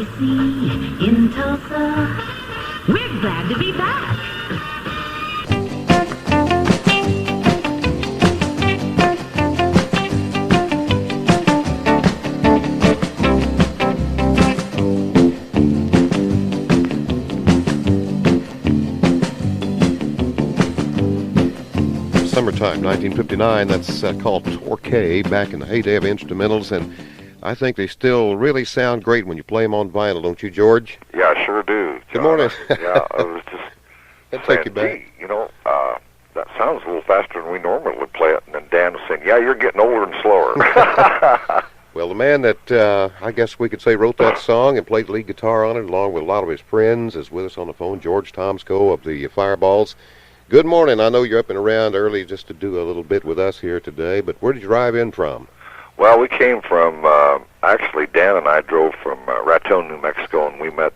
KAKC in Tulsa. We're glad to be back. Summertime, 1959, that's called Torquay, back in the heyday of instrumentals, and I think they still really sound great when you play them on vinyl, don't you, George? Yeah, I sure do, John. Good morning. Yeah, I was just I'll saying, take you back. gee, that sounds a little faster than we normally would play it, and then Dan was saying, yeah, you're getting older and slower. Well, the man that, I guess we could say, wrote that song and played lead guitar on it, along with a lot of his friends, is with us on the phone, George Tomsco of the Fireballs. Good morning. I know you're up and around early just to do a little bit with us here today, but where did you drive in from? Well, we came from, actually, Dan and I drove from Raton, New Mexico, and we met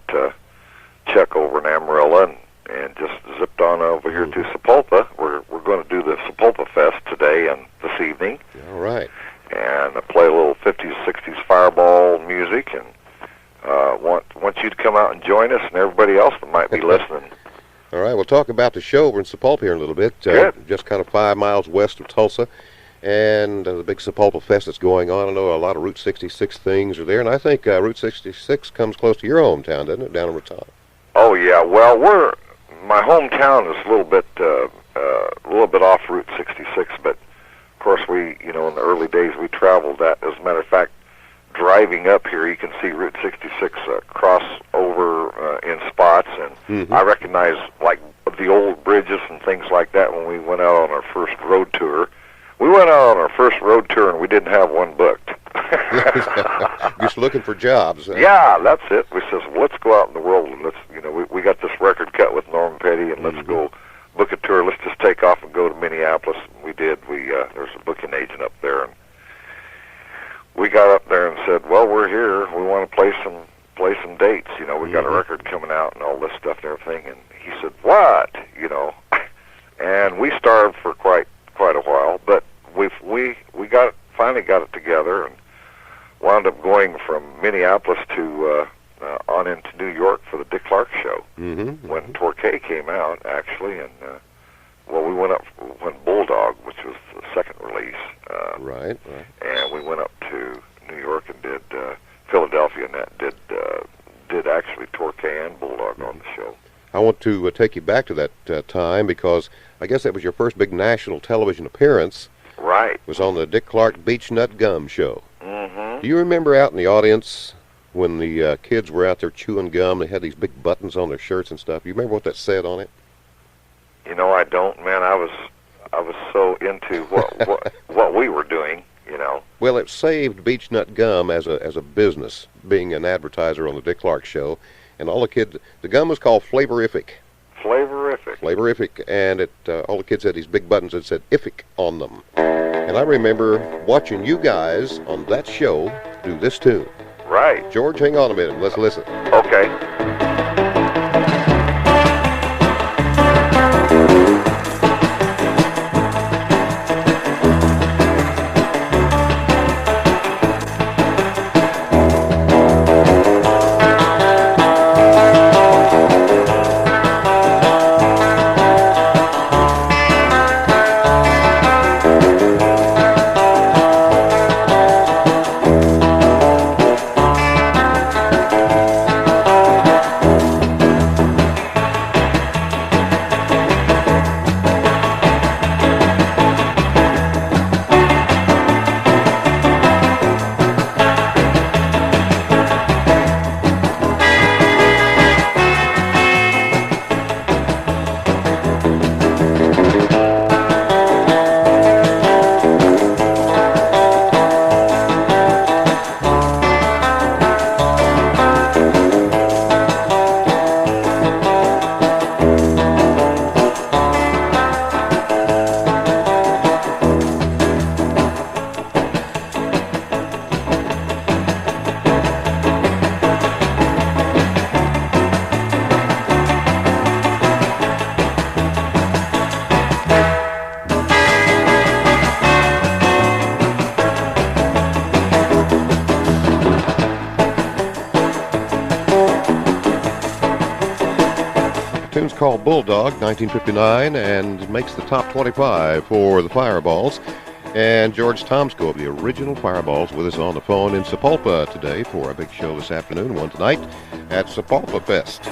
Chuck over in Amarillo and just zipped on over here to Sepulpa. We're going to do the Sepulpa Fest today and this evening. All right. And play a little 50s, 60s fireball music, and want you to come out and join us and everybody else that might be listening. All right, we'll talk about the show over in Sepulpa here in a little bit. Good. Just kind of 5 miles west of Tulsa, and the big Sepulpa Fest that's going on. I know a lot of Route 66 things are there, and I think Route 66 comes close to your hometown, doesn't it, down in Raton? Oh yeah, well my hometown is a little bit off Route 66, but of course in the early days we traveled that. As a matter of fact, driving up here, you can see Route 66 cross over in spots, and I recognize like the old bridges and things like that when we went out on our first road tour. We went out on our first road tour and we didn't have one booked. Just looking for jobs. Yeah, that's it. We says, well, let's go out in the world and let's, we got this record cut with Norman Petty, and let's go book a tour. Let's just take off and go to Minneapolis. And we did. There's a booking agent up there, and we got up there and said, well, we're here. We want to play some dates. We got a record coming out and all this stuff and everything. And he said, what? And we starved for quite a while, but we finally got it together and wound up going from Minneapolis to on into New York for the Dick Clark show when Torquay came out, actually, and we went up when Bulldog, which was the second release. Right. And we went up to New York and did Philadelphia, and that did actually Torquay and Bulldog on the show. I want to take you back to that time, because I guess that was your first big national television appearance. Right. It was on the Dick Clark Beach Nut Gum show. Do you remember out in the audience when the kids were out there chewing gum? They had these big buttons on their shirts and stuff. You remember what that said on it? I don't, man. I was so into what we were doing, Well, it saved Beech Nut Gum as a business, being an advertiser on the Dick Clark show, and all the kids. The gum was called Flavorific. Flavorific, and all the kids had these big buttons that said "Ific" on them. And I remember watching you guys on that show do this tune. Right. George, hang on a minute. Let's listen. Okay. called Bulldog, 1959, and makes the top 25 for the Fireballs. And George Tomsco of the original Fireballs with us on the phone in Sapulpa today for a big show this afternoon, one tonight at Sapulpa Fest.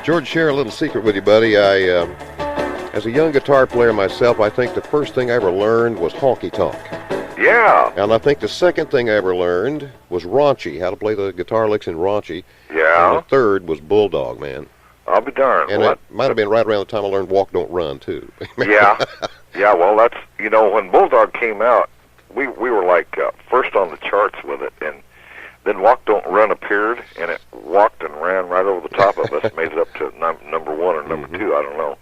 George, share a little secret with you, buddy. As a young guitar player myself, I think the first thing I ever learned was honky-tonk. Yeah. And I think the second thing I ever learned was raunchy, how to play the guitar licks in raunchy. Yeah. And the third was Bulldog, man. I'll be darned. And it might have been right around the time I learned Walk, Don't Run, too. Yeah. Yeah, well, that's, when Bulldog came out, we were like first on the charts with it, and then Walk, Don't Run appeared, and it walked and ran right over the top of us, made it up to number one or number two, I don't know.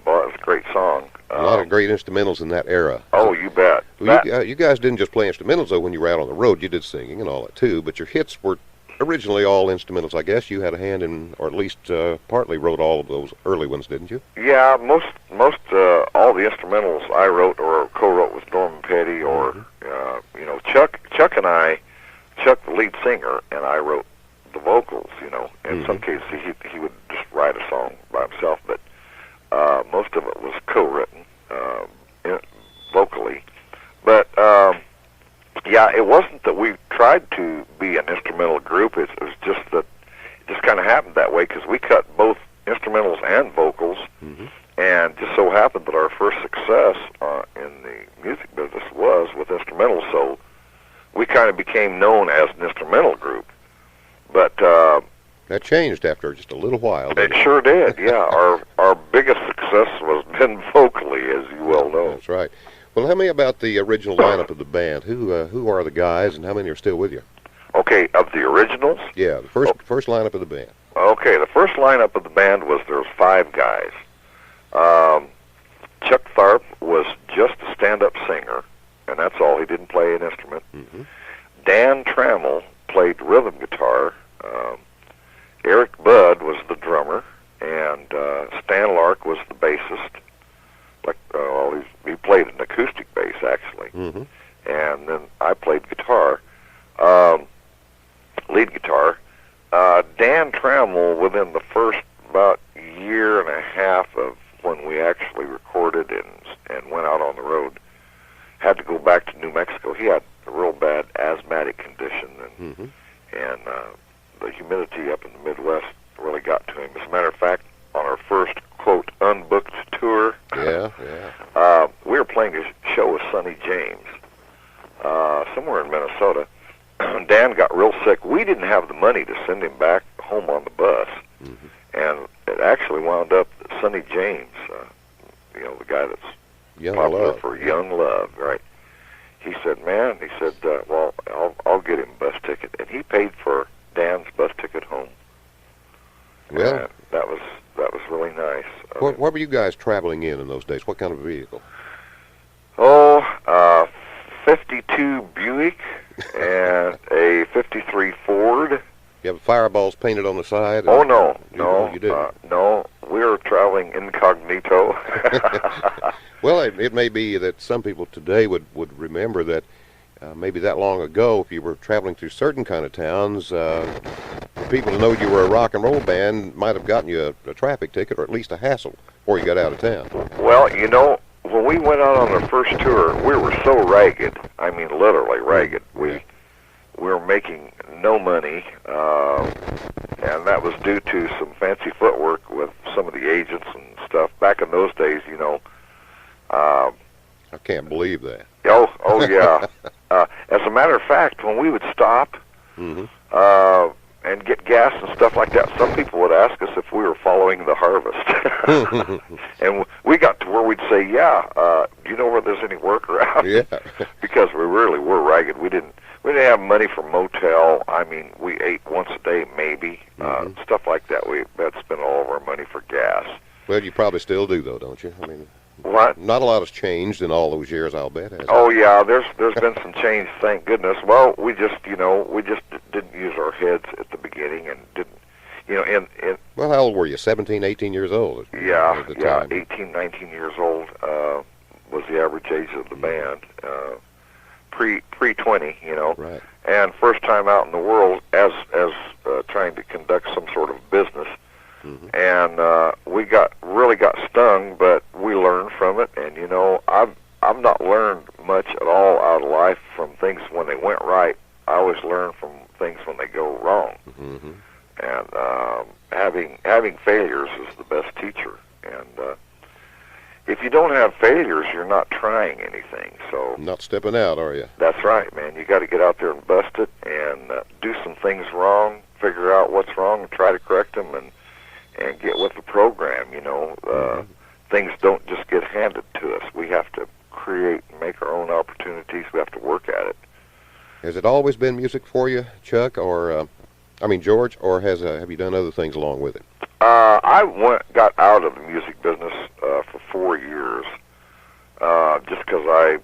Well, it was a great song. A lot of great instrumentals in that era. Oh, you bet. Well, you guys didn't just play instrumentals, though, when you were out on the road. You did singing and all that, too, but your hits were originally all instrumentals, I guess. You had a hand in, or at least partly wrote all of those early ones, didn't you? Yeah, most all the instrumentals I wrote or co-wrote with Norman Petty or, Chuck and I, Chuck the lead singer, and I wrote the vocals, In some cases, he would just write a song by himself, but most of it was co-written vocally. But, it wasn't that we tried to be an instrumental group. It was just that it just kind of happened that way because we cut both instrumentals and vocals, and just so happened that our first success in the music business was with instrumentals, so we kind of became known as an instrumental group. But that changed after just a little while. It sure did, yeah. Our biggest success was been vocally, as you well know. That's right. Well, tell me about the original lineup of the band. Who are the guys, and how many are still with you? Okay, of the originals? Yeah, the first lineup of the band. Okay, the first lineup of the band was there was 5 guys. Chuck Tharp was just a stand-up singer, and that's all. He didn't play an instrument. Dan Trammell played rhythm guitar. Eric Budd was the drummer, and Stan Lark was the bassist. He played an acoustic bass, actually. And then I played guitar, lead guitar. Dan Trammell, within the first about year and a half of when we actually recorded and went out on the road, had to go back to New Mexico. He had a real bad asthmatic condition, and the humidity up in the Midwest really got to him. As a matter of fact, on our first, quote, unbooked tour, we were playing a show with Sonny James somewhere in Minnesota. Dan got real sick. We didn't have the money to send him back home on the bus, and it actually wound up that Sonny James, the guy that's Young popular Love. for Young Love, right? He said, well, I'll get him a bus ticket, and he paid for Dan's bus ticket home. Well, and that was really nice. What were you guys traveling in those days? What kind of a vehicle? 52 Buick and a 53 Ford. You have Fireballs painted on the side? Oh, no. You did? No, we were traveling incognito. Well, it may be that some people today would remember that maybe that long ago, if you were traveling through certain kind of towns, for people to know you were a rock and roll band might have gotten you a traffic ticket or at least a hassle before you got out of town. Well, when we went out on our first tour, we were so ragged. I mean, literally ragged. We were making no money, and that was due to some fancy footwork with some of the agents and stuff. Back in those days, I can't believe that. Oh yeah. As a matter of fact, when we would stop and get gas and stuff like that, some people would ask us if we were following the harvest. And we got to where we'd say, do you know where there's any work around? Yeah. Because we really were ragged. We didn't have money for motel. I mean, we ate once a day, maybe. Stuff like that. We had to spend all of our money for gas. Well, you probably still do, though, don't you? I mean, what? Not a lot has changed in all those years, I'll bet. Has it? Oh yeah, there's been some change, thank goodness. Well, we just didn't use our heads at the beginning and didn't, Well, how old were you? 17, 18 years old? Yeah, at the time. 18, 19 years old was the average age of the band. Pre 20, Right. And first time out in the world as trying to conduct some sort of business. And we really got stung, but we learned from it. And you know, I've not learned much at all out of life from things when they went right. I always learn from things when they go wrong. And having failures is the best teacher. And if you don't have failures, you're not trying anything. So not stepping out, are you? That's right, man. You got to get out there and bust it and do some things wrong, figure out what's wrong, and try to correct them, and get with the program. You know, things don't just get handed to us. We have to create and make our own opportunities. We have to work at it. Has it always been music for you, Chuck, or George, or have you done other things along with it? I got out of the music business for 4 years, just because I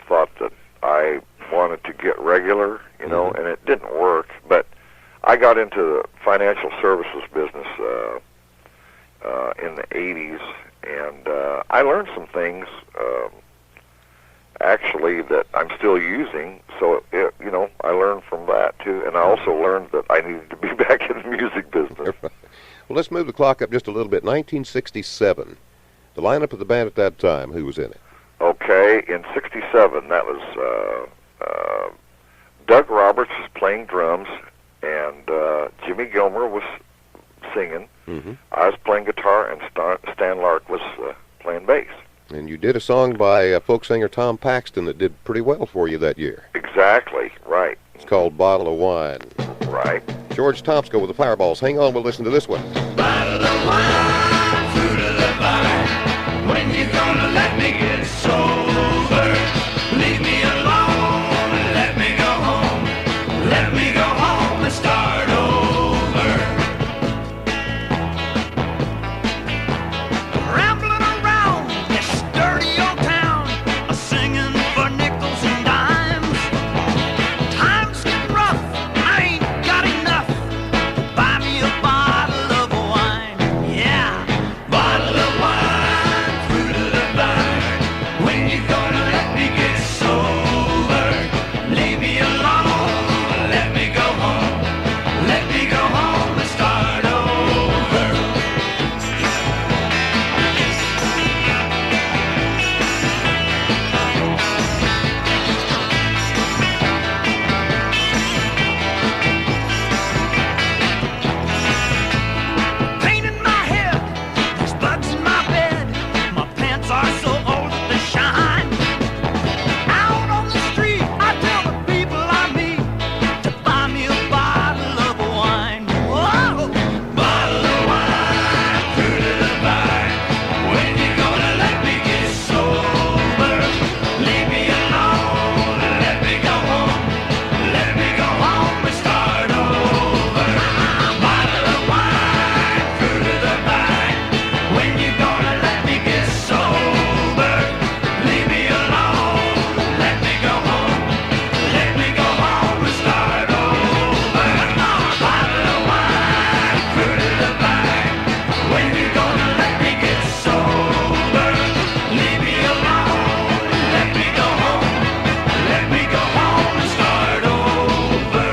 thought that I wanted to get regular, you know, and it didn't work. But I got into the financial services business in the 80s, and I learned some things, actually, that I'm still using. So, you know, I learned from that, too. And I also learned that I needed to be back in the music business. Well, let's move the clock up just a little bit. 1967. The lineup of the band at that time, who was in it? Okay, in 67, that was Doug Roberts was playing drums, and Jimmy Gilmer was singing. I was playing guitar, and Stan Lark was playing bass. And you did a song by folk singer Tom Paxton that did pretty well for you that year. Exactly, right. It's called Bottle of Wine. Right. George Tomsco with the Fireballs. Hang on, we'll listen to this one. Bottle of wine, fruit of the vine. When you gonna let me get sober? Leave me alone, let me go home. Let me go home and start over. Rambling around this dirty old town, singing for nickels and dimes. Times get rough, I ain't got enough to buy me a bottle of wine. Yeah, bottle of wine, fruit of the vine. When you gonna let me get sober? Leave me alone, let me go home. Let me go home and start over. Pain in my head, there's bugs in my bed. My pants are so old that they shine. Out on the street, I tell the people I meet to buy me a bottle of wine. Whoa! Bottle of wine, fruit of the vine. When you gonna let me get sober? Leave me alone, let me go home. Let me go home and start over. Bottle of wine, fruit of the vine. When you gonna let me get sober? Leave me alone, let me go home. Let me go home and start over. Bottle of wine, fruit of the vine. When you gonna let me get sober? Leave me alone, let me go home. Let me go home and start over.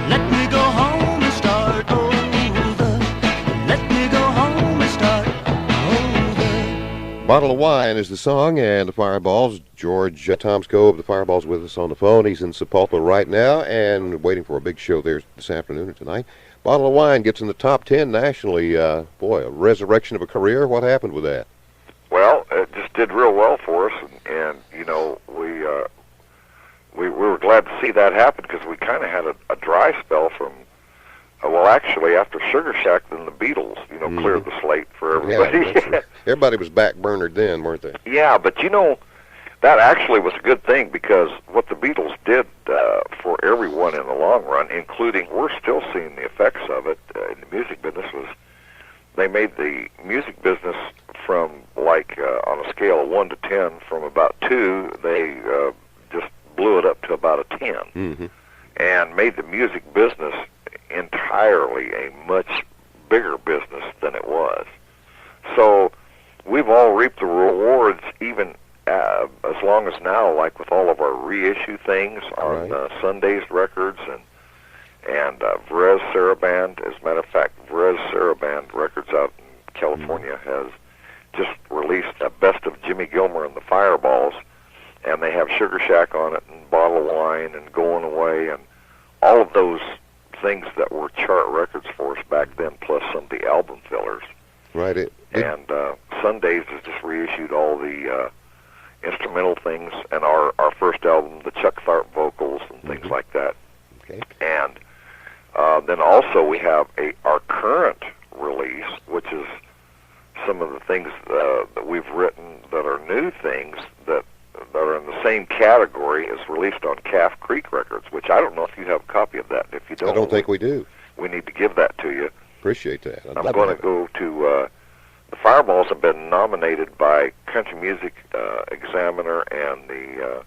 Let me go home and start over. Let me go home and start over. Bottle of Wine is the song, and the Fireballs. George Tomsco of the Fireballs with us on the phone. He's in Sepulpa right now and waiting for a big show there this afternoon or tonight. Bottle of Wine gets in the top 10 nationally. Boy, a resurrection of a career. What happened with that? Well, it just did real well for us, and you know, we were glad to see that happen, because we kind of had a dry spell from, well, actually, after Sugar Shack, then the Beatles, you know, cleared the slate for everybody. Yeah, that's right. Everybody was backburnered then, weren't they? Yeah, but you know, that actually was a good thing, because what the Beatles did for everyone in the long run, including, we're still seeing the effects of it in the music business, was they made the music business from, like, on a scale of 1 to 10, from about 2, they just blew it up to about a 10, and made the music business entirely a much bigger business than it was. So we've all reaped the rewards, even as long as now, like with all of our reissue things on Sunday's records and Vrez Saraband, California, has just released a best of Jimmy Gilmer and the Fireballs, and they have Sugar Shack on it, and Bottle of Wine, and Going Away, and all of those things that were chart records for us back then, plus some of the album fillers. Right. And Sundays has just reissued all the instrumental things, and our first album, the Chuck Tharp vocals and things like that. Okay. And then also we have our current release, which is some of the things that we've written that are new things that are in the same category as released on Calf Creek Records, which I don't know if you have a copy of that. If you don't, I don't think we do. We need to give that to you. Appreciate that. I'm going to go to the Fireballs have been nominated by Country Music Examiner and the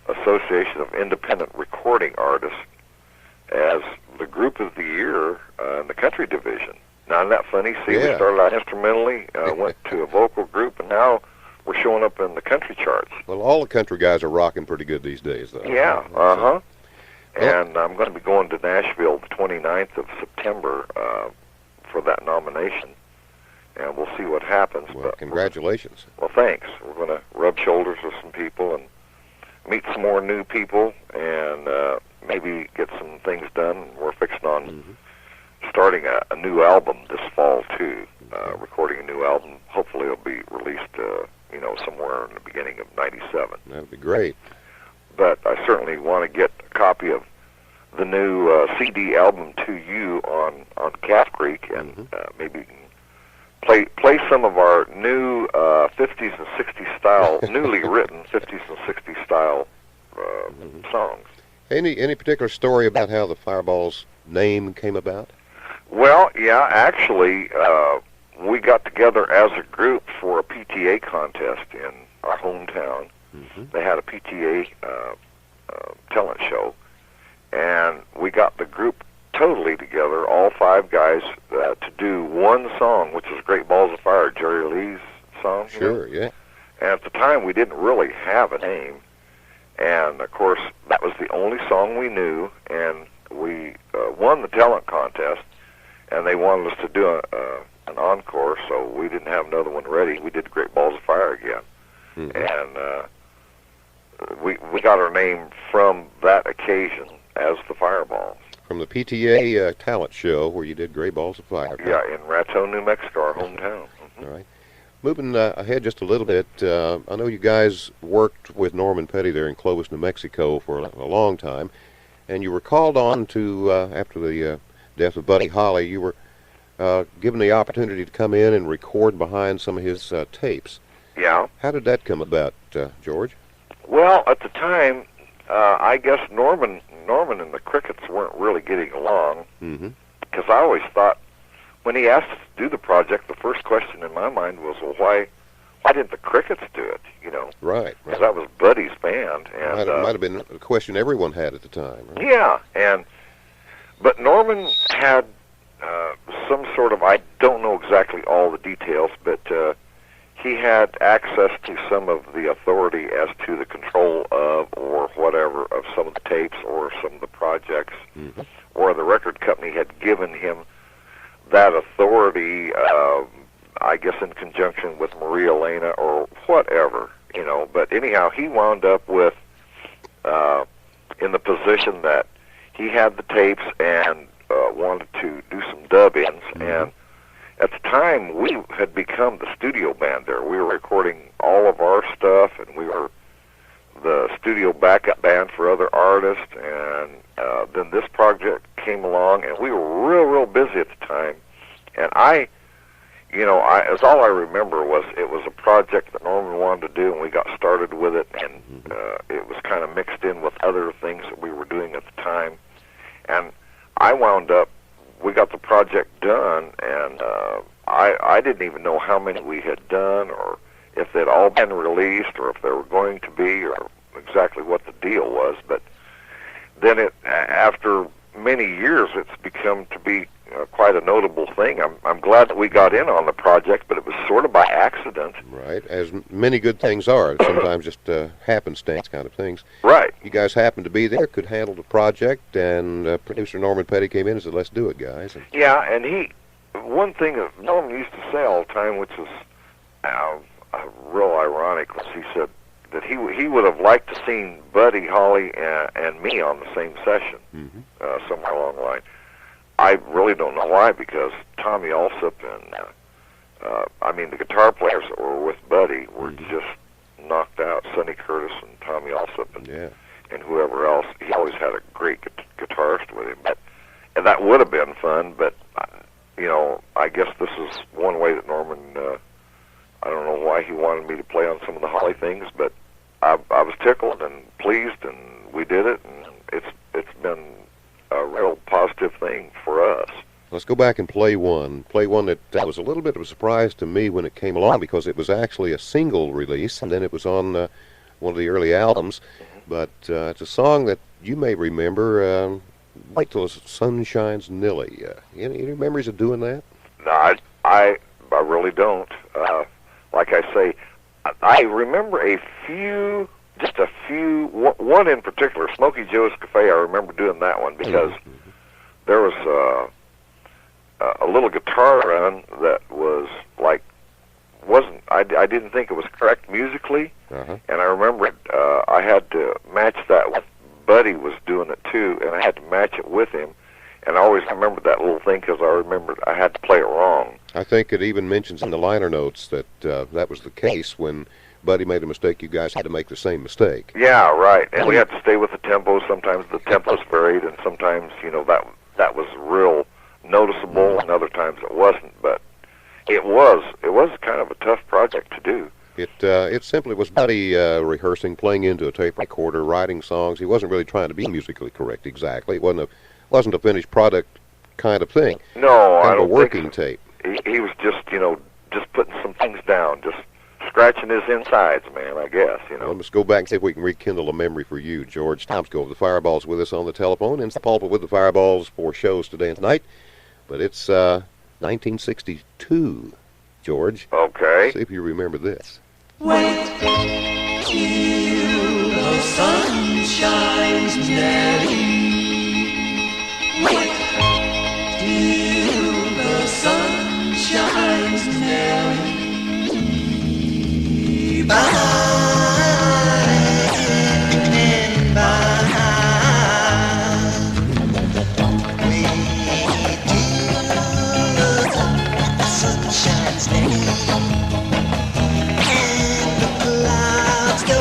Association of Independent Recording Artists as the group of the year in the country division. Now, isn't that funny? See, we started out instrumentally, went to a vocal group, and now we're showing up in the country charts. Well, all the country guys are rocking pretty good these days, though. Yeah, uh-huh. And I'm going to be going to Nashville the 29th of September for that nomination, and we'll see what happens. Well, but congratulations. Well, thanks. We're going to rub shoulders with some people and meet some more new people and maybe get some things done. We're fixing on starting a new album this fall, too, recording a new album. Hopefully it'll be released, somewhere in the beginning of '97. That would be great. But I certainly want to get a copy of the new CD album to you on Calf Creek, and maybe you can play some of our new 50s and 60s style, newly written 50s and 60s style songs. Any particular story about how the Fireballs name came about? Well, yeah, actually, we got together as a group for a PTA contest in our hometown. They had a PTA talent show, and we got the group totally together, all 5 guys, to do one song, which is Great Balls of Fire, Jerry Lee's song. Sure, yeah. And at the time, we didn't really have a name, and of course, that was the only song we knew, and we won the talent contest, and they wanted us to do an encore, so we didn't have another one ready. We did Great Balls of Fire again. And we got our name from that occasion as the Fireballs. From the PTA talent show where you did Great Balls of Fire. Yeah, in Raton, New Mexico, our hometown. All right. Moving ahead just a little bit, I know you guys worked with Norman Petty there in Clovis, New Mexico for a long time, and you were called on to, after the death of Buddy Holly, you were given the opportunity to come in and record behind some of his tapes. Yeah. How did that come about, George? Well, at the time, I guess Norman and the Crickets weren't really getting along, because I always thought, when he asked us to do the project, the first question in my mind was, well, why didn't the Crickets do it, Right. Because that was Buddy's band. And might have been a question everyone had at the time, right? Yeah, but Norman had some sort of, I don't know exactly all the details, but he had access to some of the authority as to the control of, or whatever, of some of the tapes or some of the projects, or the record company had given him that authority, I guess in conjunction with Maria Elena or whatever, But anyhow, he wound up with, in the position that he had the tapes and wanted to do some dub-ins, and at the time, we had become the studio band there. We were recording all of our stuff, and we were the studio backup band for other artists, and then this project came along, and we were real busy at the time. And as all I remember was it was a project that Norman wanted to do, and we got started with it, and it was kind of mixed in with other things that we were doing at the time. And I wound up, we got the project done, and I didn't even know how many we had done, or if they'd all been released, or if they were going to be, or exactly what the deal was. But then after many years, it's become to be quite a notable thing. I'm glad that we got in on the project, but it was sort of by accident. Right, as many good things are. Sometimes just happenstance kind of things. Right. You guys happened to be there, could handle the project, and producer Norman Petty came in and said, let's do it, guys. Yeah, and one thing that Norman used to say all the time, which was real ironic, was he said that he would have liked to seen Buddy Holly and me on the same session, somewhere along the line. I really don't know why, because Tommy Alsop and the guitar players that were with Buddy were just knocked out. Sonny Curtis and Tommy Alsop and whoever else. He always had a great guitarist with him, and that would have been fun. But I guess this is one way that Norman. I don't know why he wanted me to play on some of the Holly things, but I was tickled and pleased, and we did it, and it's been a real positive thing for us. Let's go back and play one that was a little bit of a surprise to me when it came along, because it was actually a single release, and then it was on one of the early albums. But it's a song that you may remember. Wait Till the Sun Shines Nilly. Any memories of doing that? No, I really don't. Like I say, I remember just a few, one in particular, Smokey Joe's Cafe. I remember doing that one because there was a little guitar run that was like, I didn't think it was correct musically, and I remember I had to match that with Buddy was doing it too, and I had to match it with him. And I always remembered that little thing because I remembered I had to play it wrong. I think it even mentions in the liner notes that that was the case. When Buddy made a mistake, you guys had to make the same mistake. Yeah, right. And we had to stay with the tempo. Sometimes the tempos varied, and sometimes, that was real noticeable, and other times it wasn't. But it was kind of a tough project to do. It simply was Buddy rehearsing, playing into a tape recorder, writing songs. He wasn't really trying to be musically correct exactly. It wasn't a finished product kind of thing. No, I don't a working think so. tape. He was just putting some things down, just scratching his insides, man, I guess, Well, let's go back and see if we can rekindle a memory for you, George. Tomsco of the Fireballs with us on the telephone, and the pulpit with the Fireballs for shows today and tonight. But it's 1962, George. Okay. See if you remember this. Wait till the sun shines, Nelly. Wait till the sun shines, Nelly. By and by. Wait till the sun shines, Nelly. And the clouds go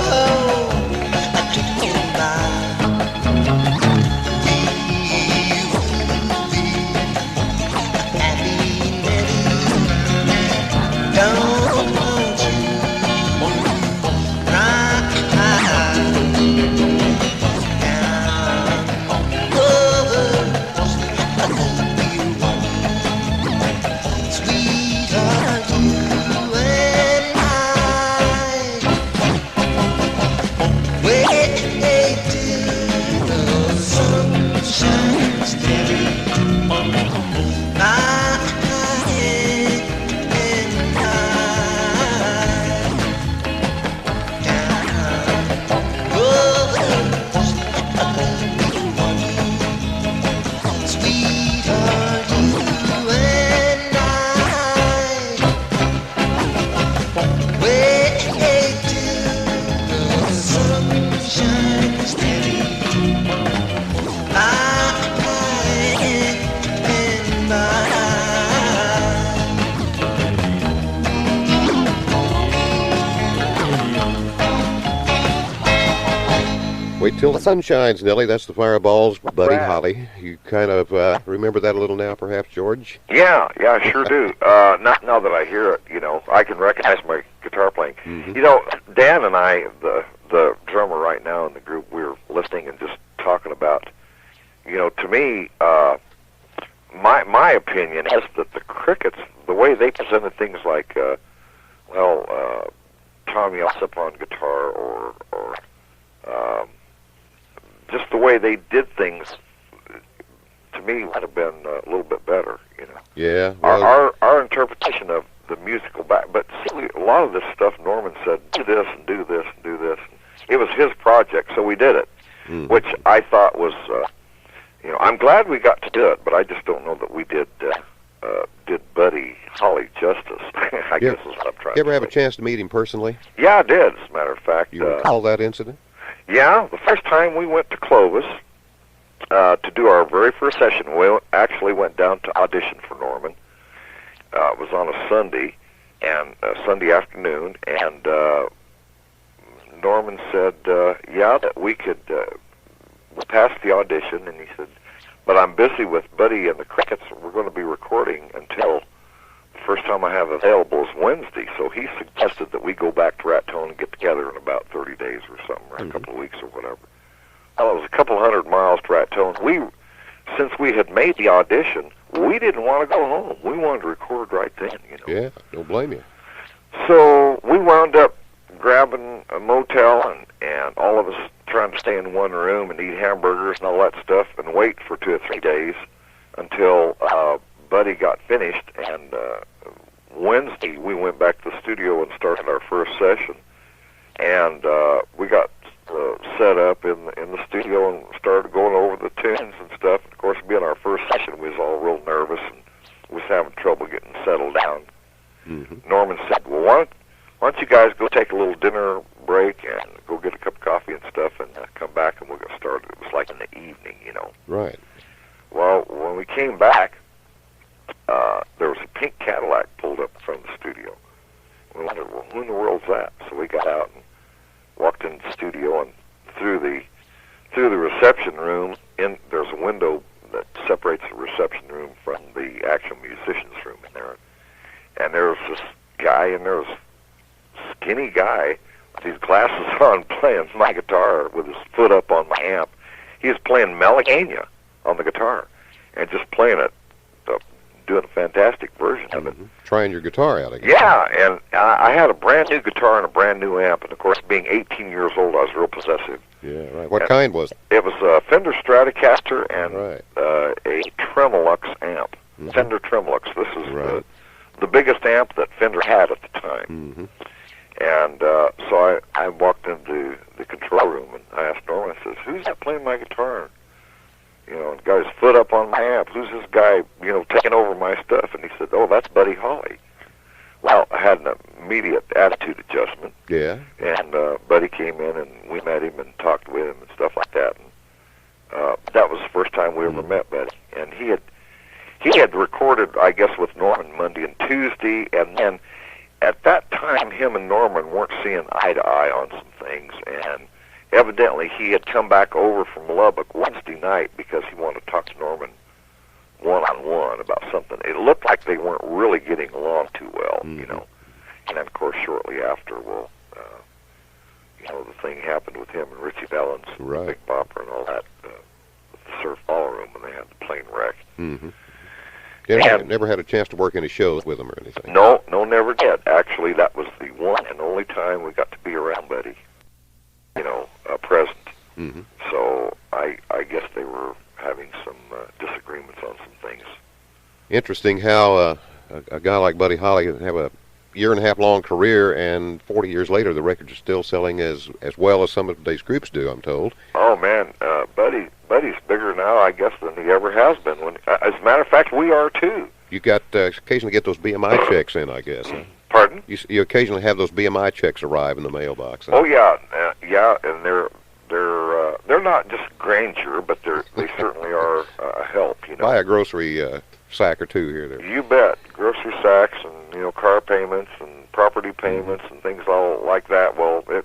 drifting by. Wait Till the Sun Shines, Nelly. That's the Fireballs, Buddy Holly. You kind of remember that a little now, perhaps, George? Yeah, I sure do. Now that I hear it, I can recognize my guitar playing. Dan and I, the drummer right now in the group, we're listening and just talking about, to me, my opinion is that the Crickets, the way they presented things like, Tommy Alsop on guitar, or just the way they did things, to me, would have been a little bit better, Yeah. Well, our interpretation of the musical but see, a lot of this stuff Norman said, do this and do this and do this. It was his project, so we did it, which I thought was, I'm glad we got to do it, but I just don't know that we did Buddy Holly justice, I guess is what I'm trying to say. You ever have a chance to meet him personally? Yeah, I did, as a matter of fact. You recall that incident? Yeah, the first time we went to Clovis to do our very first session, we actually went down to audition for Norman. It was on a Sunday, and Sunday afternoon, and Norman said, yeah, that we could pass the audition, and he said, but I'm busy with Buddy and the Crickets. We're going to be recording until the first time I have available is Wednesday. So he suggested that we go back to Raton and get together in about 30 days or something, or a couple of weeks or whatever. Well, it was a couple hundred miles to Raton. Since we had made the audition, we didn't want to go home. We wanted to record right then, you know. Yeah, don't blame you. So we wound up grabbing a motel and all of us trying to stay in one room and eat hamburgers and all that stuff and wait for 2 or 3 days until Buddy got finished. And Wednesday we went back to the studio and started our first session. And we got set up in the studio and started going over the tunes and stuff. Of course, being our first session, we was all real nervous and was having trouble getting settled down. Mm-hmm. Norman said, well, why don't you guys go take a little dinner break and go get a cup of coffee and stuff and come back and we'll get started. It was like in the evening, you know. Right. Well, when we came back, there was a pink Cadillac pulled up in front of the studio. We wondered, well, who in the world's that? So we got out and walked into the studio, and through the reception room, there's a window that separates the reception room from the actual musician's room in there. And there was this guy, and there was a skinny guy with his glasses on playing my guitar with his foot up on my amp. He was playing Malagania on the guitar and just playing it, doing a fantastic version of it. Trying your guitar out again. Yeah, and I had a brand new guitar and a brand new amp, and of course, being 18 years old, I was real possessive. Yeah, right. What kind was it? It was a Fender Stratocaster and Right. A Tremolux amp, Fender Tremolux. This is the biggest amp that Fender had at the time. And so I walked into the control room, and I asked Norman, I says, who's that playing my guitar? You know, and guy's foot up on my amp. Who's this guy, you know, taking over my stuff? And he said, oh, that's Buddy Holly. Well, I had an immediate attitude adjustment. Yeah. And Buddy came in, and we met him and talked with him and stuff like that. And that was the first time we ever met Buddy. And he had recorded, I guess, with Norman Monday and Tuesday, and then at that time, him and Norman weren't seeing eye to eye on some things, and evidently he had come back over from Lubbock Wednesday night because he wanted to talk to Norman one-on-one about something. It looked like they weren't really getting along too well, you know. And then, of course, shortly after, well, you know, the thing happened with him and Richie Valens, Big Bopper, and all that, with the Surf Ballroom when they had the plane wreck. Never had a chance to work any shows with him or anything? No, never did. Actually, that was the one and only time we got to be around Buddy, you know, present. So I guess they were having some disagreements on some things. Interesting how a guy like Buddy Holly can have a year-and-a-half-long career, and 40 years later, the records are still selling as well as some of today's groups do, I'm told. Oh, man, Buddy's bigger now, I guess, than he ever has been. As a matter of fact, we are, too. You got occasionally get those BMI checks in, I guess. Huh? Pardon? You occasionally have those BMI checks arrive in the mailbox. Huh? Oh, yeah, and they're not just Granger, but they certainly are a help, you know. Buy a grocery sack or two here. There. You bet. Grocery sacks and, you know, car payments and property payments and things all like that. Well, it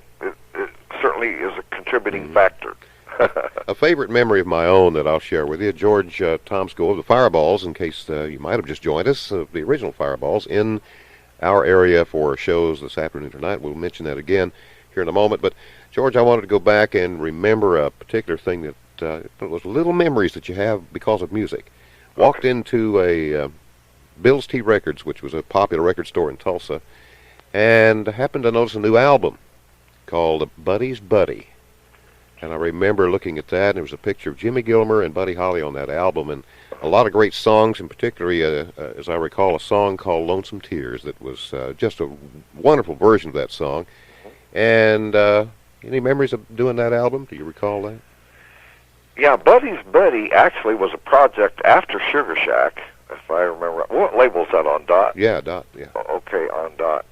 certainly is a contributing factor. A favorite memory of my own that I'll share with you, George Tomsco of the Fireballs, in case you might have just joined us, the original Fireballs, in our area for shows this afternoon or tonight. We'll mention that again here in a moment. But, George, I wanted to go back and remember a particular thing that was little memories that you have because of music. Walked into a Bill's T Records, which was a popular record store in Tulsa, and happened to notice a new album called Buddy's Buddy. And I remember looking at that, and there was a picture of Jimmy Gilmer and Buddy Holly on that album, and a lot of great songs, and particularly, as I recall, a song called Lonesome Tears that was just a wonderful version of that song. And any memories of doing that album? Do you recall that? Yeah, Buddy's Buddy actually was a project after Sugar Shack, if I remember. What label's that on, Dot? Yeah, Dot. Yeah. Okay, on Dot.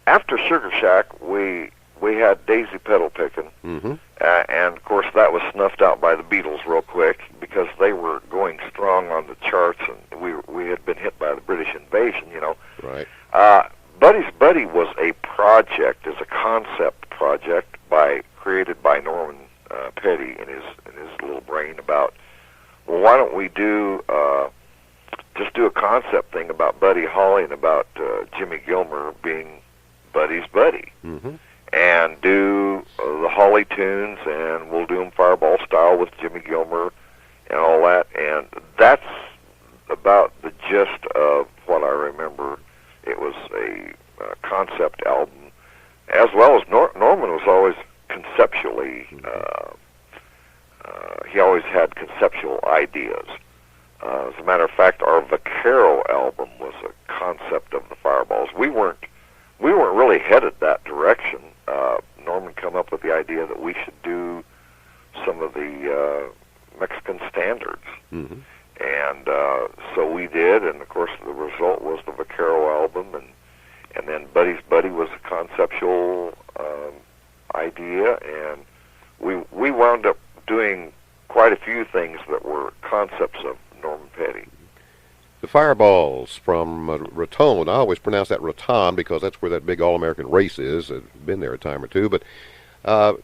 After Sugar Shack, we had Daisy Pedal Pickin', Mm-hmm. and of course that was snuffed out by the Beatles real quick because they were going strong on the charts, and we had been hit by the British invasion, you know. Right. Buddy's Buddy was a project, is a concept project created by Norman Petty in his little brain about, well, why don't we just do a concept thing about Buddy Holly and about Jimmy Gilmer being Buddy's buddy, Mm-hmm. and do the Holly tunes, and we'll do them Fireball style with Jimmy Gilmer and all that, and that's about the gist of what I remember. It was a concept album, as well as Norman was always conceptually, he always had conceptual ideas. As a matter of fact, our Vaquero album was a concept of the Fireballs. We weren't really headed that direction. Norman come up with the idea that we should do some of the Mexican standards. Mm-hmm. And so we did, and of course the result was the Vaquero album, and then Buddy's Buddy was a conceptual idea, and we wound up doing quite a few things that were concepts of Norman Petty. The Fireballs from Raton. I always pronounce that Raton because that's where that big All-American race is. I've been there a time or two, but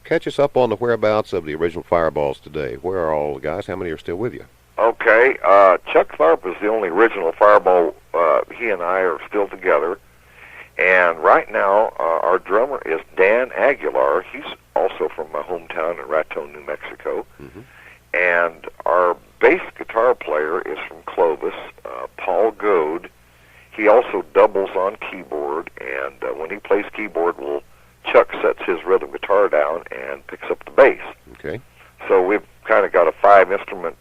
catch us up on the whereabouts of the original Fireballs today. Where are all the guys? How many are still with you? Okay, Chuck Tharp is the only original Fireball. He and I are still together. And right now, our drummer is Dan Aguilar. He's also from my hometown in Raton, New Mexico. Mm-hmm. And our bass guitar player is from Clovis, Paul Goad. He also doubles on keyboard, and when he plays keyboard, Chuck sets his rhythm guitar down and picks up the bass. Okay. So we've kind of got a 5-instrument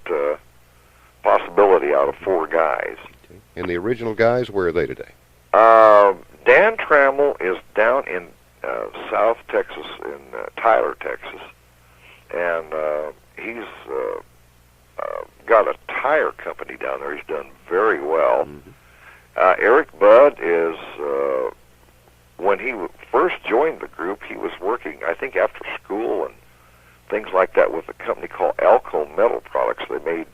possibility out of 4 guys. Okay. And the original guys, where are they today? Dan Trammell is down in South Texas, in Tyler, Texas, and he's got a tire company down there. He's done very well. Mm-hmm. Eric Budd is, when he first joined the group, he was working, I think, after school and things like that with a company called Alco Metal Products. They made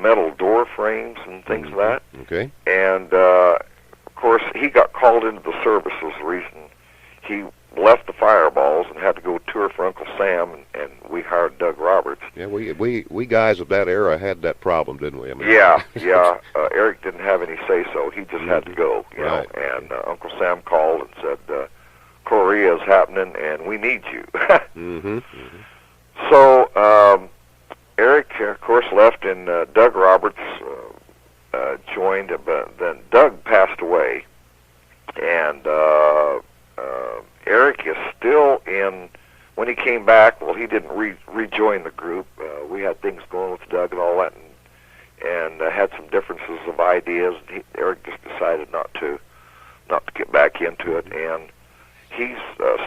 metal door frames and things Mm-hmm. like that. Okay. And, of course, he got called into the service was the reason he left the Fireballs and had to go tour for Uncle Sam, and we hired Doug Roberts. Yeah, we guys of that era had that problem, didn't we? I mean, Yeah. Eric didn't have any say-so. He just had to go, you know. Right. And Uncle Sam called and said, Korea's happening, and we need you. Mm-hmm. Mm-hmm. So Eric, of course, left, and Doug Roberts joined, but then Doug passed away, and Eric is still in. When he came back, well, he didn't rejoin the group. We had things going with Doug and all that, and had some differences of ideas. Eric just decided not to get back into it, and he's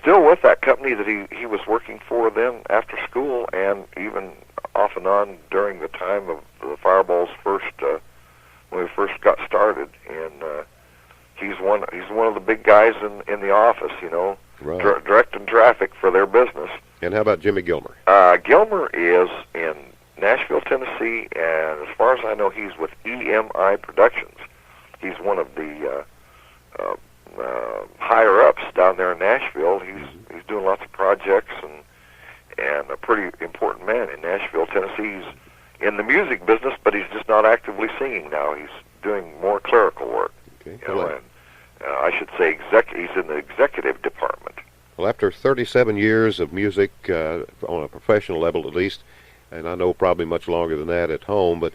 still with that company that he was working for then after school, and even off and on during the time of the Fireballs when we first got started. And he's one of the big guys in the office, you know, Right. directing traffic for their business. And how about Jimmy Gilmer? Gilmer is in Nashville, Tennessee, and as far as I know, he's with EMI Productions. He's one of the higher ups down there in Nashville. He's doing lots of projects and a pretty important man in Nashville, Tennessee. He's in the music business, but he's just not actively singing now. He's doing more clerical work. Okay. You know, and I should say he's in the executive department. Well, after 37 years of music, on a professional level at least, and I know probably much longer than that at home, but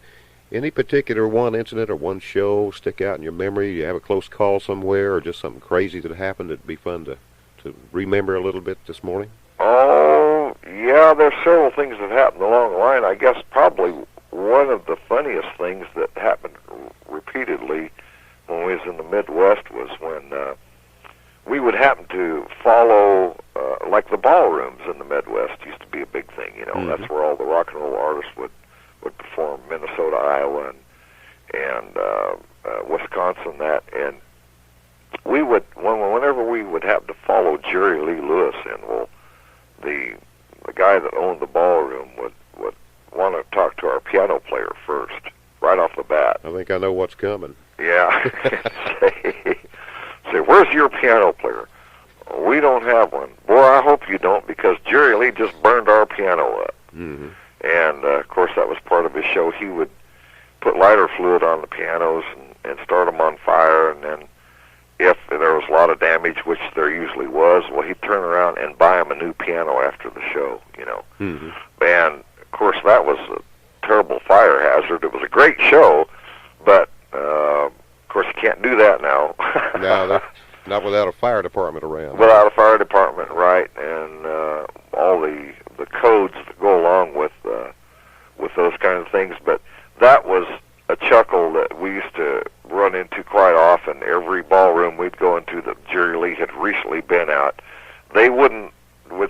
any particular one incident or one show stick out in your memory? You have a close call somewhere, or just something crazy that happened that'd be fun to remember a little bit this morning? Oh, yeah, there's several things that happened along the line. I guess probably one of the funniest things that happened repeatedly when we was in the Midwest was when we would happen to follow, like the ballrooms in the Midwest used to be a big thing, you know. Mm-hmm. That's where all the rock and roll artists would perform, Minnesota, Iowa, and Wisconsin. That, and we would whenever we would have to follow Jerry Lee Lewis in, well, the guy that owned the ballroom would want to talk to our piano player first, right off the bat. I think I know what's coming. Yeah. Say, where's your piano player? We don't have one. Boy, I hope you don't, because Jerry Lee just burned our piano up. Mm-hmm. And, of course, that was part of his show. He would put lighter fluid on the pianos and start them on fire, and then if there was a lot of damage, which there usually was, well, he'd turn around and buy them a new piano after the show, you know. Mm-hmm. And, of course, that was a terrible fire hazard. It was a great show, but, of course, you can't do that now. No, not without a fire department around. Without a fire department, right, and all the codes that go along with those kind of things. But that was a chuckle that we used to run into quite often. Every ballroom we'd go into that Jerry Lee had recently been at, they would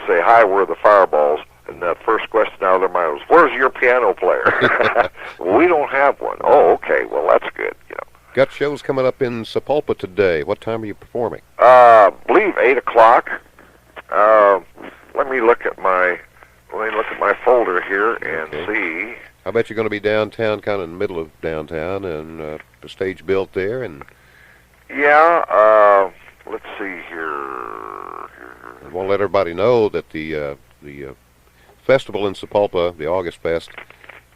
say, "Hi, where are the fireballs?" And the first question out of their mind was, "Where's your piano player?" Well, we don't have one. Oh, okay. Well, that's good. You know. Got shows coming up in Sapulpa today. What time are you performing? Believe 8 o'clock. Let me look at my folder here and see. I bet you're going to be downtown, kind of in the middle of downtown, and the stage built there. And yeah. Let's see here. I want to let everybody know that the festival in Sapulpa, the August Fest,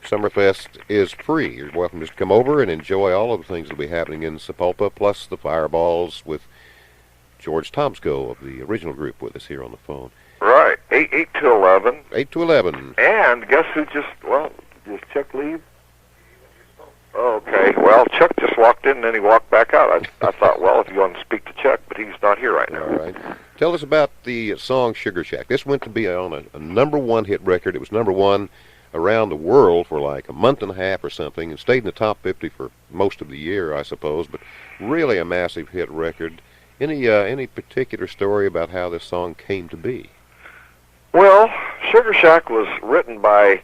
Summerfest, is free. You're welcome to just come over and enjoy all of the things that will be happening in Sapulpa, plus the fireballs with George Tomsco of the original group with us here on the phone. Right, 8 to 11. 8 to 11. And guess who does Chuck leave? Oh, okay, well, Chuck just walked in and then he walked back out. I thought, well, if you want to speak to Chuck, but he's not here right now. All right. Tell us about the song Sugar Shack. This went to be on a #1 hit record. It was #1 around the world for like a month and a half or something, and stayed in the top 50 for most of the year, I suppose, but really a massive hit record. Any particular story about how this song came to be? Well, Sugar Shack was written by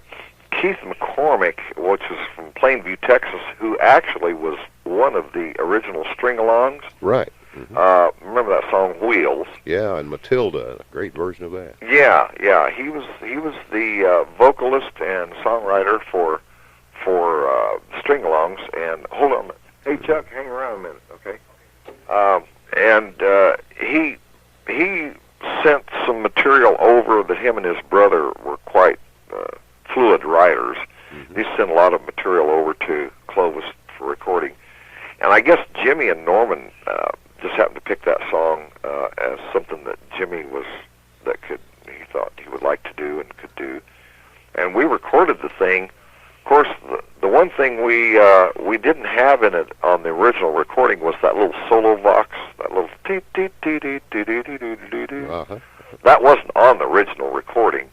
Keith McCormick, which is from Plainview, Texas, who actually was one of the original string-alongs. Right. Mm-hmm. Remember that song Wheels? Yeah, and Matilda, a great version of that. Yeah. He was the vocalist and songwriter for string-alongs. And hold on a minute. Hey, Chuck, hang around a minute, okay? He sent some material over that him and his brother were quite fluid writers. Mm-hmm. He sent a lot of material over to Clovis for recording. And I guess Jimmy and Norman just happened to pick that song as something that Jimmy he thought he would like to do and could do. And we recorded the thing. Of course, the one thing we didn't have in it on the original recording was that little solo vox, that little dee dee dee dee dee dee dee dee dee dee. That wasn't on the original recording.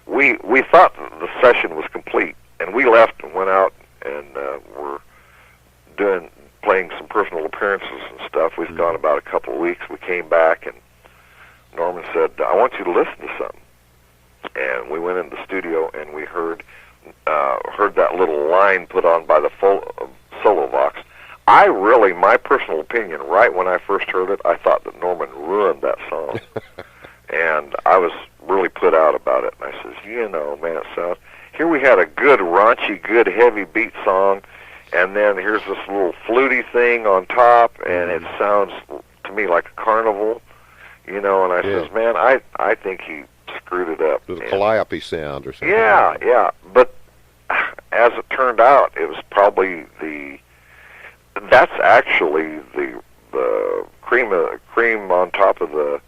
We thought the session was complete, and we left and went out and were playing some personal appearances and stuff. We've gone about a couple of weeks. We came back, and Norman said, "I want you to listen to something." And we went into the studio, and we heard that little line put on by the solo vox. My personal opinion, right when I first heard it, I thought that Norman ruined that song. And I was really put out about it. And I says, man, it sounds... Here we had a good, raunchy, good, heavy beat song, and then here's this little fluty thing on top, and it sounds to me like a carnival, and I says, man, I think he screwed it up. With a calliope sound or something. Yeah. But as it turned out, it was probably that's actually the cream on top of the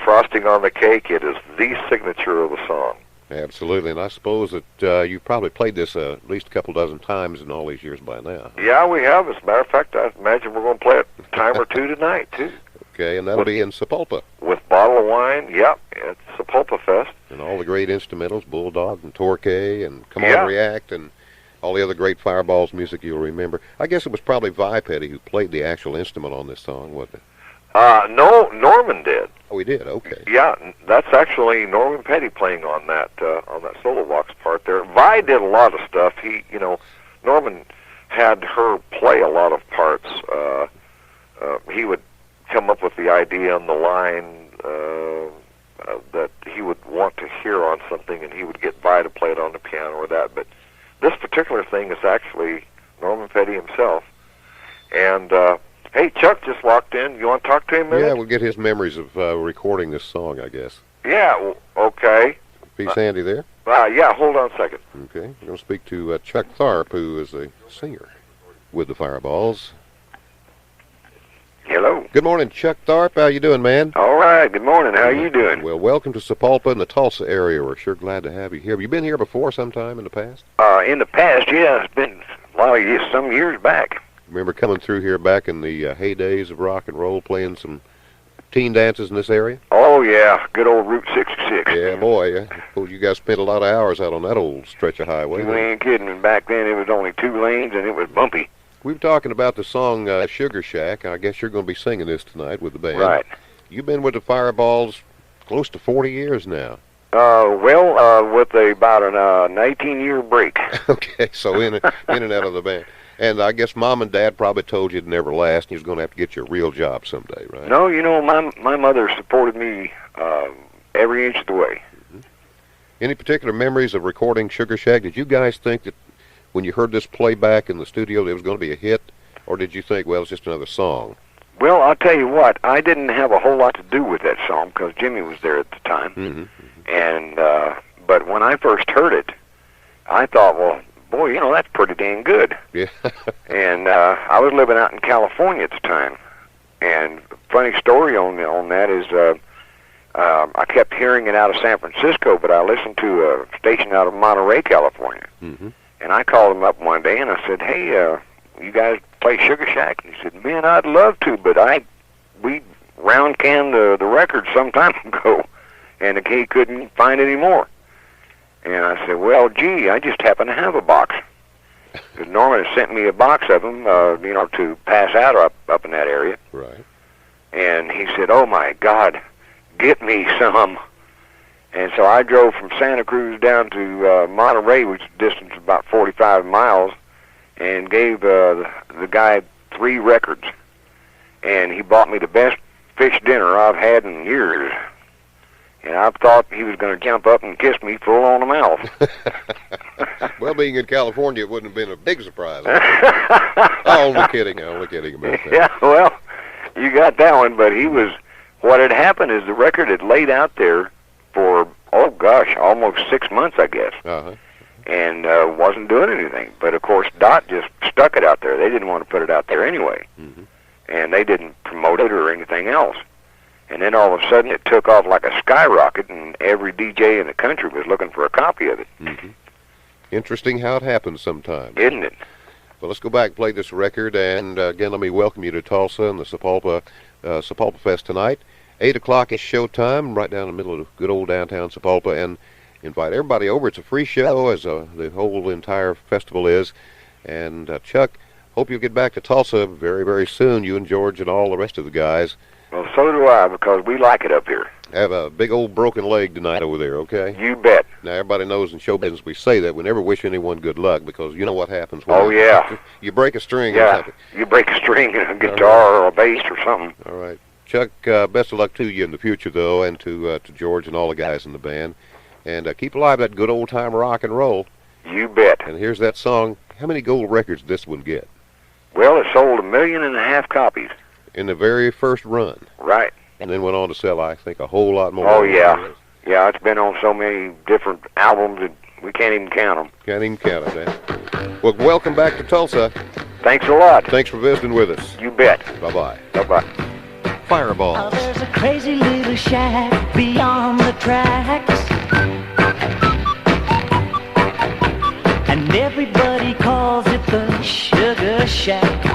frosting on the cake. It is the signature of the song. Absolutely, and I suppose that you've probably played this at least a couple dozen times in all these years by now. Yeah, we have. As a matter of fact, I imagine we're going to play it a time or two tonight, too. Okay, and that'll be in Sapulpa. With bottle of wine, yep, it's Sapulpa Fest. And all the great instrumentals, Bulldog and Torquay and Come On React and all the other great Fireballs music you'll remember. I guess it was probably Vi Petty who played the actual instrument on this song, wasn't it? No, Norman did. Oh, he did. Okay. Yeah, that's actually Norman Petty playing on that solo vox part there. Vi did a lot of stuff. Norman had her play a lot of parts. He would come up with the idea and the line that he would want to hear on something, and he would get Vi to play it on the piano or that. But this particular thing is actually Norman Petty himself. And hey, Chuck just walked in. You want to talk to him a minute? Yeah, we'll get his memories of recording this song, I guess. Yeah, okay. Peace, Andy, there. Yeah, hold on a second. Okay, we're going to speak to Chuck Tharp, who is a singer with the Fireballs. Hello. Good morning, Chuck Tharp. How you doing, man? All right, good morning. How you doing? Well, welcome to Sapulpa in the Tulsa area. We're sure glad to have you here. Have you been here before sometime in the past? In the past, yeah, it's been a lot of years, some years back. Remember coming through here back in the heydays of rock and roll, playing some teen dances in this area? Oh, yeah, good old Route 66. Yeah, boy. Well, you guys spent a lot of hours out on that old stretch of highway. You ain't kidding. And back then, it was only 2 lanes, and it was bumpy. We were talking about the song Sugar Shack. I guess you're going to be singing this tonight with the band. Right. You've been with the Fireballs close to 40 years now. With about an 18-year break. Okay, so in and out of the band. And I guess Mom and Dad probably told you it'd never last, and you was going to have to get you a real job someday, right? No, you know, my mother supported me every inch of the way. Mm-hmm. Any particular memories of recording Sugar Shack? Did you guys think that when you heard this playback in the studio that it was going to be a hit, or did you think, well, it's just another song? Well, I'll tell you what, I didn't have a whole lot to do with that song because Jimmy was there at the time. Mm-hmm. And but when I first heard it, I thought, well, boy, you know, that's pretty dang good. Yeah. And I was living out in California at the time. And funny story on that is I kept hearing it out of San Francisco, but I listened to a station out of Monterey, California. Mm-hmm. And I called him up one day and I said, hey, you guys play Sugar Shack? And he said, man, I'd love to, but we round canned the record some time ago, and he couldn't find any more. And I said, well, gee, I just happen to have a box. Because Norman had sent me a box of them, to pass out up in that area. Right. And he said, oh, my God, get me some. And so I drove from Santa Cruz down to Monterey, which is a distance of about 45 miles, and gave the guy 3 records. And he bought me the best fish dinner I've had in years. And I thought he was going to jump up and kiss me full on the mouth. Well, being in California, it wouldn't have been a big surprise. I'm only kidding about that. Yeah, well, you got that one, but what had happened is the record had laid out there for, oh gosh, almost 6 months, I guess. Uh-huh. And wasn't doing anything. But, of course, Dot just stuck it out there. They didn't want to put it out there anyway. Mm-hmm. And they didn't promote it or anything else. And then all of a sudden it took off like a skyrocket, and every DJ in the country was looking for a copy of it. Mm-hmm. Interesting how it happens sometimes. Isn't it? Well, let's go back and play this record. And, again, let me welcome you to Tulsa and the Sapulpa Fest tonight. 8 o'clock is showtime, right down in the middle of good old downtown Sapulpa. And invite everybody over. It's a free show, as the whole entire festival is. And, Chuck, hope you'll get back to Tulsa very, very soon, you and George and all the rest of the guys. Well, so do I, because we like it up here. Have a big old broken leg tonight over there, okay? You bet. Now, everybody knows in show business we say that. We never wish anyone good luck, because you know what happens when you break a string or yeah, something. You break a string in a guitar or a bass or something. All right. Chuck, best of luck to you in the future, though, and to George and all the guys in the band. And keep alive that good old-time rock and roll. You bet. And here's that song. How many gold records did this one get? Well, it sold 1.5 million copies. In the very first run. Right. And then went on to sell, I think, a whole lot more. Oh, yeah. Yeah, it's been on so many different albums that we can't even count them. Can't even count it, Well, welcome back to Tulsa. Thanks a lot. Thanks for visiting with us. You bet. Bye-bye. Bye-bye. Fireballs. Oh, there's a crazy little shack beyond the tracks, and everybody calls it the Sugar Shack.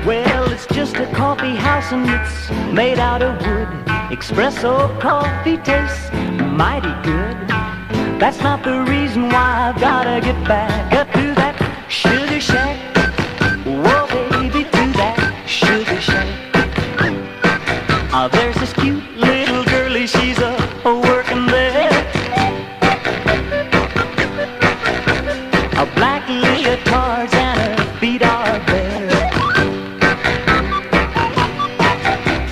Well, it's just a coffee house and it's made out of wood. Espresso coffee tastes mighty good. That's not the reason why I've gotta get back up to that Sugar Shack. Whoa, baby, to that Sugar Shack. There's this cute little girlie, she's a working there.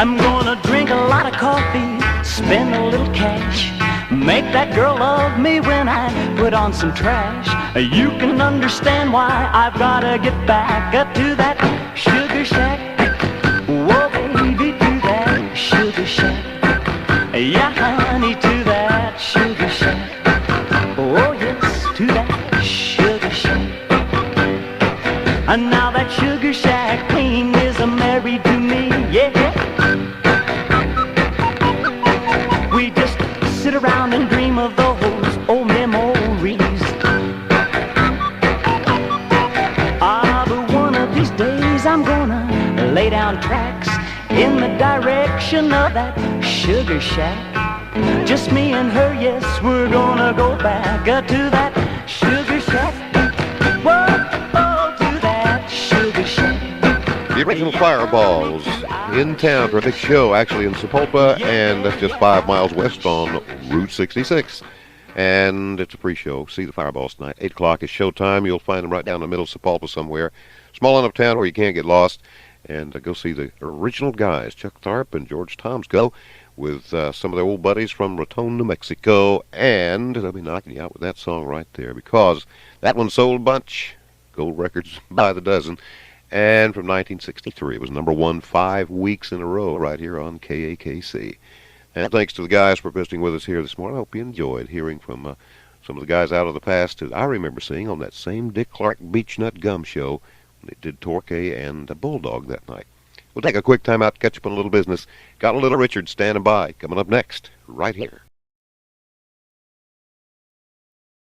I'm gonna drink a lot of coffee, spend a little cash, make that girl love me when I put on some trash. You can understand why I've gotta get back to that sugar shack. Whoa, baby, to that sugar shack. Yeah, honey, to that sugar shack. Oh, yes, to that sugar shack. And now that sugar shack queen is married to me, yeah. We just sit around and dream of those old memories. Ah, but one of these days I'm gonna lay down tracks in the direction of that sugar shack. Just me and her, yes, we're gonna go back to that sugar shack. Whoa, oh, to that sugar shack. The original Fireballs in town for a big show, actually in Sepulpa, and that's just 5 miles west on Route 66. And it's a pre-show. See the Fireballs tonight. 8 o'clock is showtime. You'll find them right down in the middle of Sepulpa somewhere. Small enough town where you can't get lost. And go see the original guys, Chuck Tharp and George Tomsco, with some of their old buddies from Raton, New Mexico. And they'll be knocking you out with that song right there, because that one sold a bunch. Gold records by the dozen. And from 1963, it was number 1 5 weeks in a row right here on KAKC. And thanks to the guys for visiting with us here this morning. I hope you enjoyed hearing from some of the guys out of the past that I remember seeing on that same Dick Clark Beechnut Gum show when they did Torquay and Bulldog that night. We'll take a quick time out to catch up on a little business. Got a Little Richard standing by. Coming up next, right here.